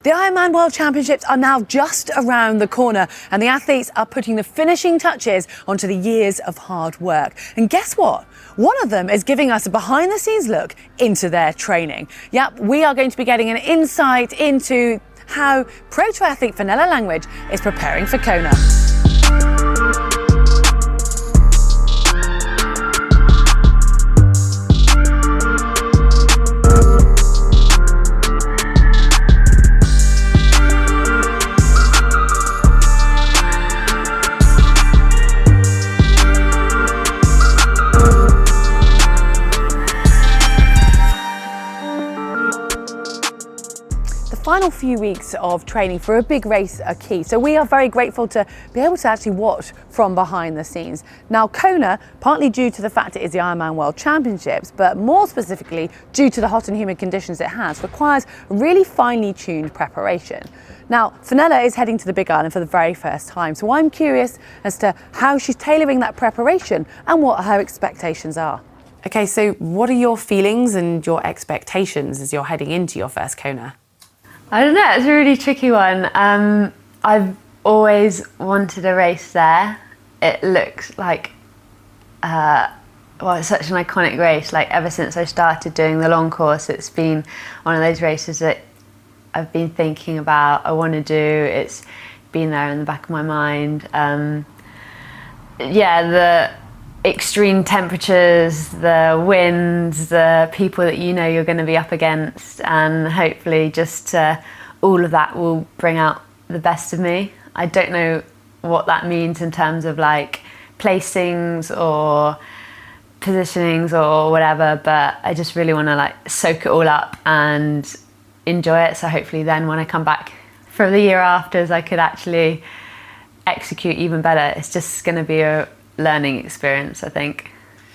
The Ironman World Championships are now just around the corner, and the athletes are putting the finishing touches onto the years of hard work. And guess what? One of them is giving us a behind-the-scenes look into their training. Yep, we are going to be getting an insight into how pro triathlete Fenella Langridge is preparing for Kona. The final few weeks of training for a big race are key, so we are very grateful to be able to actually watch from behind the scenes. Now Kona, partly due to the fact it is the Ironman World Championships, but more specifically due to the hot and humid conditions it has, requires really finely tuned preparation. Now Fenella is heading to the Big Island for the very first time, so I'm curious as to how she's tailoring that preparation and what her expectations are. Okay, so what are your feelings and your expectations as you're heading into your first Kona? I don't know, it's a really tricky one. I've always wanted a race there. It looks like, it's such an iconic race. Like ever since I started doing the long course, it's been one of those races that I've been thinking about, I want to do. It's been there in the back of my mind. The extreme temperatures, the winds, the people that you know you're going to be up against, and hopefully just all of that will bring out the best of me. I don't know what that means in terms of like placings or positionings or whatever, but I just really want to like soak it all up and enjoy it, so hopefully then when I come back for the year after, I could actually execute even better. It's just going to be a learning experience, I think.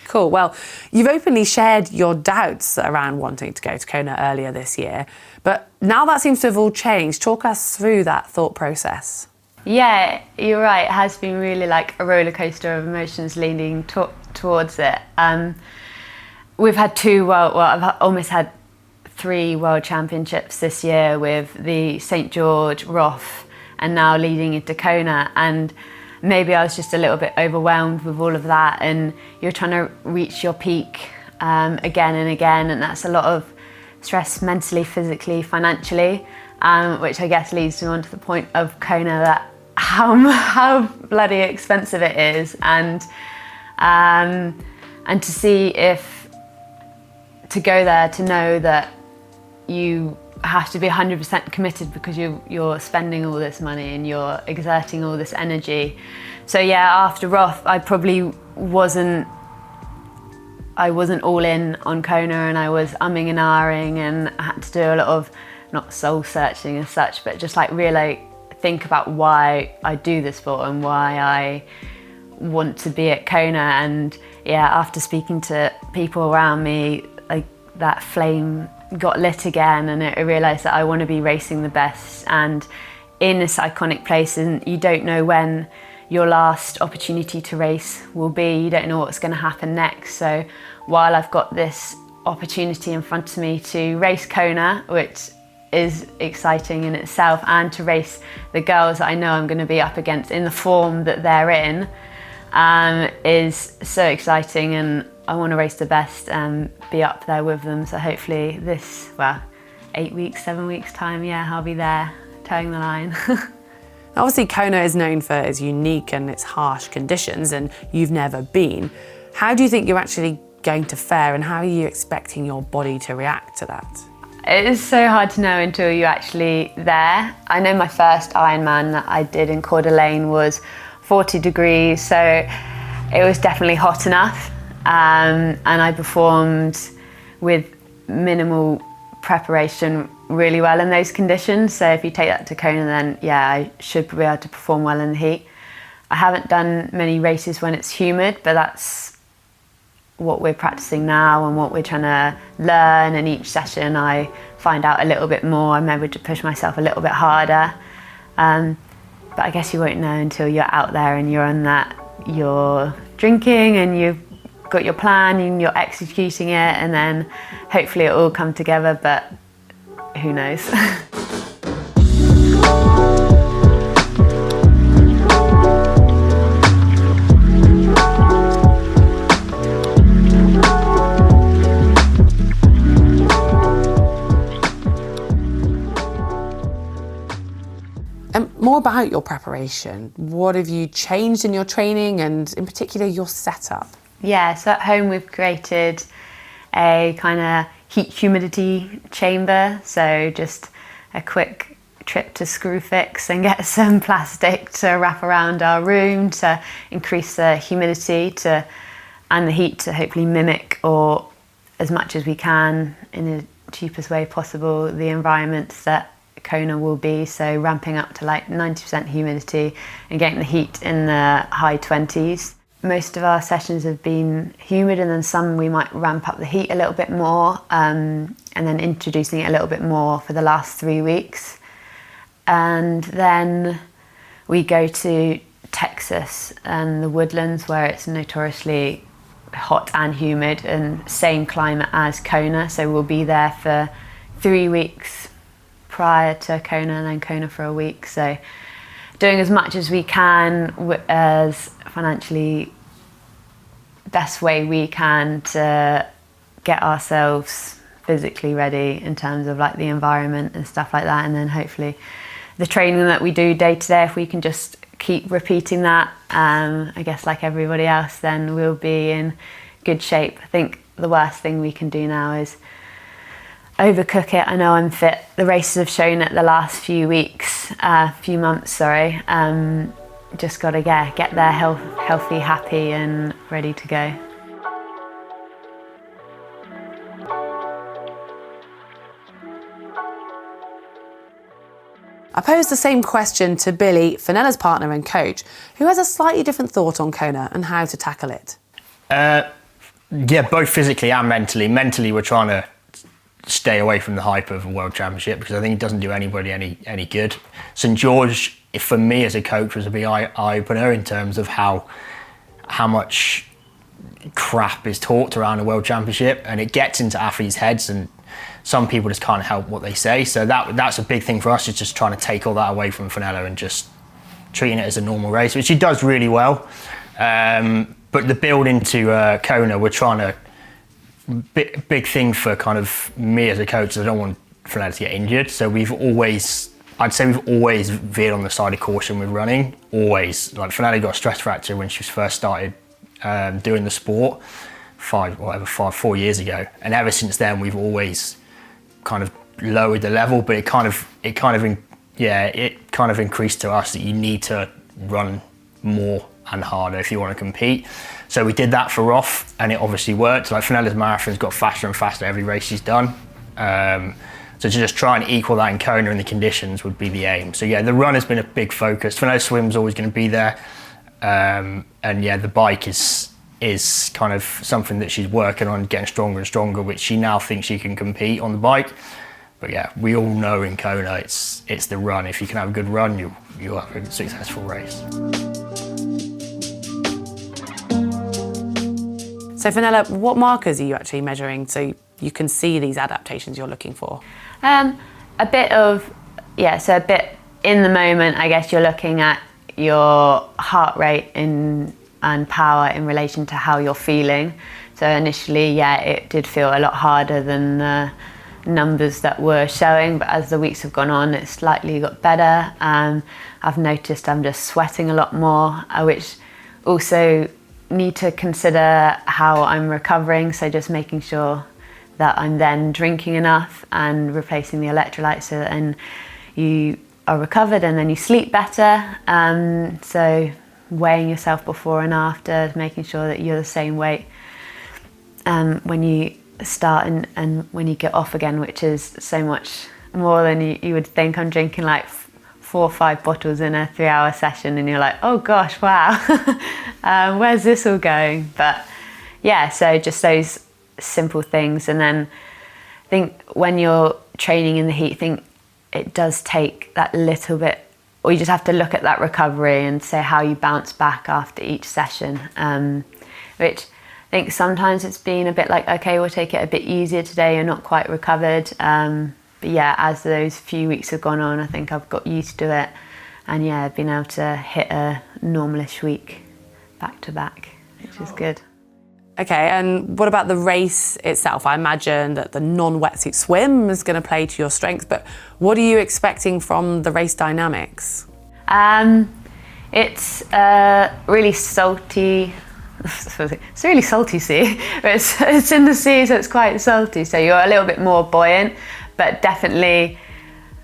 Cool. Well, you've openly shared your doubts around wanting to go to Kona earlier this year, but now that seems to have all changed. Talk us through that thought process. Yeah, you're right. It has been really like a roller coaster of emotions leaning towards it. We've had I've almost had 3 World Championships this year with the St. George, Roth, and now leading into Kona, and maybe I was just a little bit overwhelmed with all of that, and you're trying to reach your peak again and again, and that's a lot of stress mentally, physically, financially, which I guess leads me on to the point of Kona, that how bloody expensive it is, and to see if to go there, to know that you have to be 100% committed because you're spending all this money and you're exerting all this energy. So yeah, after Roth, I probably wasn't all in on Kona, and I was umming and ahhing, and I had to do a lot of, not soul searching as such, but just like really think about why I do this sport and why I want to be at Kona. And yeah, after speaking to people around me, like that flame got lit again, and I realised that I want to be racing the best and in this iconic place, and you don't know when your last opportunity to race will be. You don't know what's going to happen next. So while I've got this opportunity in front of me to race Kona, which is exciting in itself, and to race the girls that I know I'm going to be up against in the form that they're in, is so exciting, and I want to race the best and be up there with them. So hopefully this, 8 weeks, 7 weeks time, yeah, I'll be there towing the line. Obviously Kona is known for its unique and its harsh conditions, and you've never been. How do you think you're actually going to fare, and how are you expecting your body to react to that? It is so hard to know until you're actually there. I know my first Ironman that I did in Coeur d'Alene was 40 degrees, so it was definitely hot enough. And I performed with minimal preparation really well in those conditions. So if you take that to Kona, then yeah, I should be able to perform well in the heat. I haven't done many races when it's humid, but that's what we're practicing now and what we're trying to learn, and each session I find out a little bit more. I'm able to push myself a little bit harder. But I guess you won't know until you're out there and you're on that, you're drinking and you've got your plan and you're executing it, and then hopefully it will come together, but who knows. And more about your preparation. What have you changed in your training and in particular your setup? Yeah, so at home we've created a kind of heat humidity chamber. So just a quick trip to Screwfix and get some plastic to wrap around our room to increase the humidity and the heat to hopefully mimic, or as much as we can in the cheapest way possible, the environments that Kona will be. So ramping up to like 90% humidity and getting the heat in the high 20s. Most of our sessions have been humid, and then some we might ramp up the heat a little bit more, and then introducing it a little bit more for the last 3 weeks. And then we go to Texas and the woodlands, where it's notoriously hot and humid, and same climate as Kona. So we'll be there for 3 weeks prior to Kona, and then Kona for a week. So doing as much as we can as financially best way we can to get ourselves physically ready in terms of like the environment and stuff like that, and then hopefully the training that we do day to day, if we can just keep repeating that, I guess like everybody else, then we'll be in good shape. I think the worst thing we can do now is overcook it. I know I'm fit. The races have shown it the last few months, just got to get there healthy, happy and ready to go. I posed the same question to Billy, Fenella's partner and coach, who has a slightly different thought on Kona and how to tackle it. Yeah, both physically and mentally. Mentally, we're trying to stay away from the hype of a world championship, because I think it doesn't do anybody any good. St George, for me as a coach, was a big eye-opener in terms of how much crap is talked around a world championship, and it gets into athletes' heads, and some people just can't help what they say. So that's a big thing for us, is just trying to take all that away from Fenella and just treating it as a normal race, which she does really well. But the build into Kona, we're trying to, big thing for kind of me as a coach is I don't want Fenella to get injured. So I'd say we've always veered on the side of caution with running, always. Like Fenella got a stress fracture when she first started doing the sport 4 years ago. And ever since then, we've always kind of lowered the level, but it kind of increased to us that you need to run more and harder if you want to compete. So we did that for Roth, and it obviously worked. Like Fenella's marathons got faster and faster every race she's done. So to just try and equal that in Kona and the conditions would be the aim. So yeah, the run has been a big focus. Fenella's swim's always going to be there. And yeah, the bike is kind of something that she's working on, getting stronger and stronger, which she now thinks she can compete on the bike. But yeah, we all know in Kona it's the run. If you can have a good run, you'll have a successful race. So Fenella, what markers are you actually measuring so you can see these adaptations you're looking for? A bit in the moment, I guess you're looking at your heart rate and power in relation to how you're feeling. So initially, yeah, it did feel a lot harder than the numbers that were showing, but as the weeks have gone on, it slightly got better. I've noticed I'm just sweating a lot more, which also need to consider how I'm recovering. So just making sure that I'm then drinking enough and replacing the electrolytes so that then you are recovered and then you sleep better. So weighing yourself before and after, making sure that you're the same weight when you start and when you get off again, which is so much more than you would think. I'm drinking like 4 or 5 bottles in a 3-hour session, and you're like, oh gosh, wow, where's this all going? But yeah, so just those simple things. And then I think when you're training in the heat, I think it does take that little bit, or you just have to look at that recovery and say how you bounce back after each session, which I think sometimes it's been a bit like, okay, we'll take it a bit easier today, you're not quite recovered. But yeah, as those few weeks have gone on, I think I've got used to it. And yeah, I've been able to hit a normalish week back to back, which is good. Okay, and what about the race itself? I imagine that the non-wetsuit swim is going to play to your strengths, but what are you expecting from the race dynamics? It's really salty. It's a really salty sea. It's in the sea, so it's quite salty. So you're a little bit more buoyant, but definitely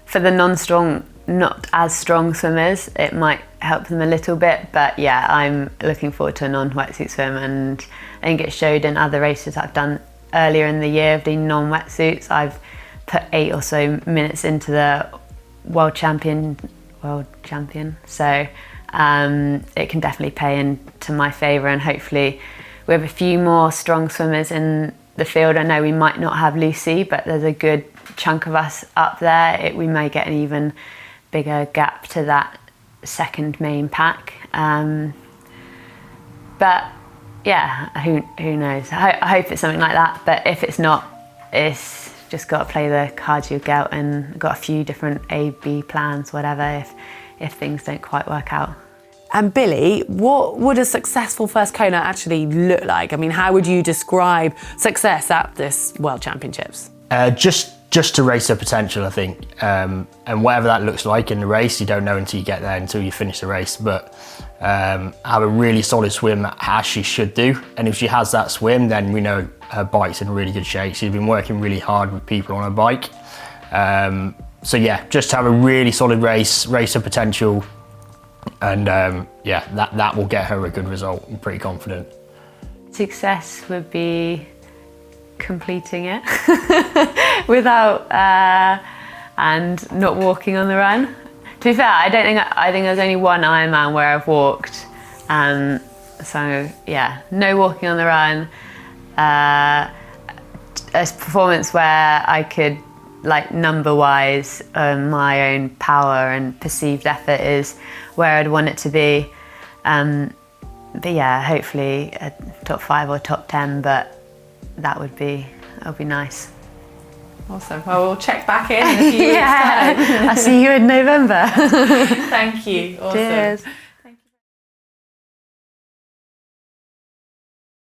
for the not as strong swimmers, it might help them a little bit. But yeah, I'm looking forward to a non-wetsuit swim, and I think it showed in other races I've done earlier in the year of the non-wetsuits. I've put 8 or so minutes into the world champion. So it can definitely play into my favour, and hopefully we have a few more strong swimmers in the field. I know we might not have Lucy, but there's a good chunk of us up there. We may get an even bigger gap to that second main pack. But yeah, who knows? I hope it's something like that, but if it's not, it's just got to play the cards you get, and got a few different A, B plans, whatever, if things don't quite work out. And Billy, what would a successful first Kona actually look like? I mean, how would you describe success at this World Championships? Just to race her potential, I think. And whatever that looks like in the race, you don't know until you get there, until you finish the race. But have a really solid swim, as she should do. And if she has that swim, then we know her bike's in really good shape. She's been working really hard with people on her bike. So yeah, just have a really solid race her potential. And yeah, that will get her a good result. I'm pretty confident. Success would be completing it without and not walking on the run. To be fair, I think there's only one Ironman where I've walked. So yeah, no walking on the run. A performance where I could, like, number-wise, my own power and perceived effort is where I'd want it to be. But yeah, hopefully a top 5 or top 10, but that would be nice. Awesome. Well, we'll check back in a few weeks' time. I'll see you in November. Thank you. Awesome. Cheers.